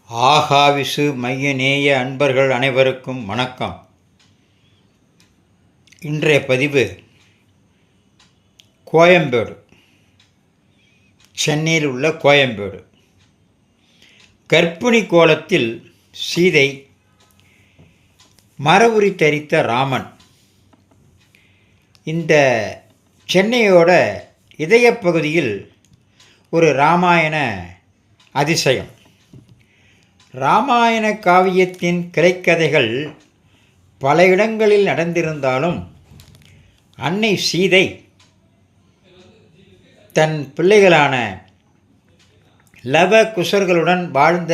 ஆகாவிசு மையநேய அன்பர்கள் அனைவருக்கும் வணக்கம். இன்றைய பதிவு கோயம்பேடு, சென்னையில் உள்ள கோயம்பேடு. கர்ப்பிணி கோலத்தில் சீதை, மரவுரி தரித்த ராமன். இந்த சென்னையோட இதயப்பகுதியில் ஒரு இராமாயண அதிசயம். இராமாயண காவியத்தின் கிளைக்கதைகள் பல இடங்களில் நடந்திருந்தாலும் அன்னை சீதை தன் பிள்ளைகளான லவ குசர்களுடன் வாழ்ந்த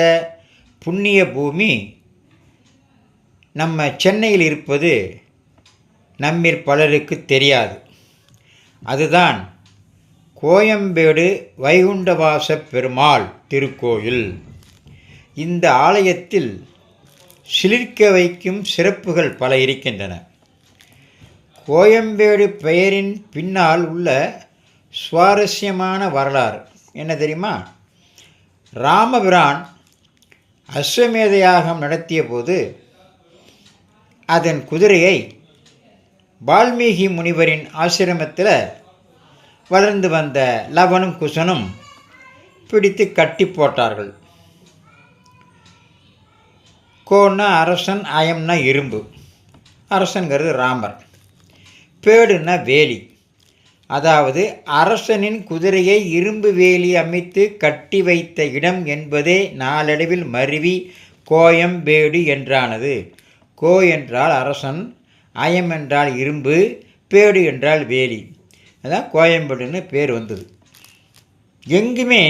புண்ணிய பூமி நம்ம சென்னையில் இருப்பது நம்மிற் பலருக்கு தெரியாது. அதுதான் கோயம்பேடு வைகுண்டவாச பெருமாள் திருக்கோயில். இந்த ஆலயத்தில் சிலிர்க்க வைக்கும் சிறப்புகள் பல இருக்கின்றன. கோயம்பேடு பெயரின் பின்னால் உள்ள சுவாரஸ்யமான வரலாறு என்ன தெரியுமா? ராமபிரான் அஸ்வமேத யாகம் நடத்திய போது அதன் குதிரையை வால்மீகி முனிவரின் ஆசிரமத்தில் வளர்ந்து வந்த லவனும் குசனும் பிடித்து கட்டி போட்டார்கள். கோன்னா அரசன், அயம்னா இரும்பு. அரசன்கிறது ராமர். பேடுன்னா வேலி. அதாவது அரசனின் குதிரையை இரும்பு வேலி அமைத்து கட்டி வைத்த இடம் என்பதே நாளடைவில் மருவி கோயம்பேடு என்றானது. கோ என்றால் அரசன், அயம் என்றால் இரும்பு, பேடு என்றால் வேலி. அதான் கோயம்பேடுன்னு பேர் வந்தது. எங்குமே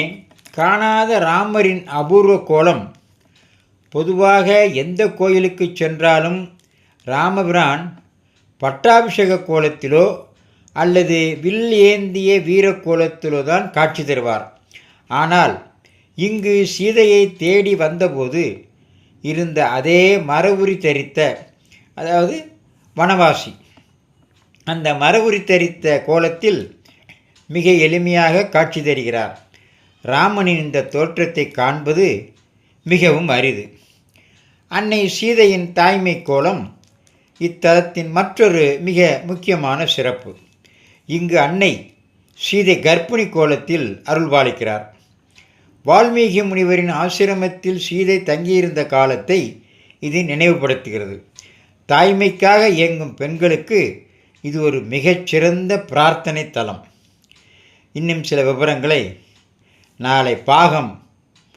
காணாத ராமரின் அபூர்வ கோலம். பொதுவாக எந்த கோயிலுக்கு சென்றாலும் ராமபிரான் பட்டாபிஷேக கோலத்திலோ அல்லது வில் ஏந்திய வீரக்கோலத்திலோ தான் காட்சி தருவார். ஆனால் இங்கு சீதையை தேடி வந்தபோது இருந்த அதே மரவுரி தரித்த, அதாவது வனவாசி, அந்த மரவுரி தரித்த கோலத்தில் மிக எளிமையாக காட்சி தருகிறார். ராமனின் இந்த தோற்றத்தை காண்பது மிகவும் அரிது. அன்னை சீதையின் தாய்மை கோலம் இத்தலத்தின் மற்றொரு மிக முக்கியமான சிறப்பு. இங்கு அன்னை சீதை கர்ப்பிணி கோலத்தில் அருள்பாலிக்கிறார். வால்மீகி முனிவரின் ஆசிரமத்தில் சீதை தங்கியிருந்த காலத்தை இது நினைவுபடுத்துகிறது. தாய்மைக்காக இயங்கும் பெண்களுக்கு இது ஒரு மிகச்சிறந்த பிரார்த்தனை தலம். இன்னும் சில விவரங்களை நாளை பாகம்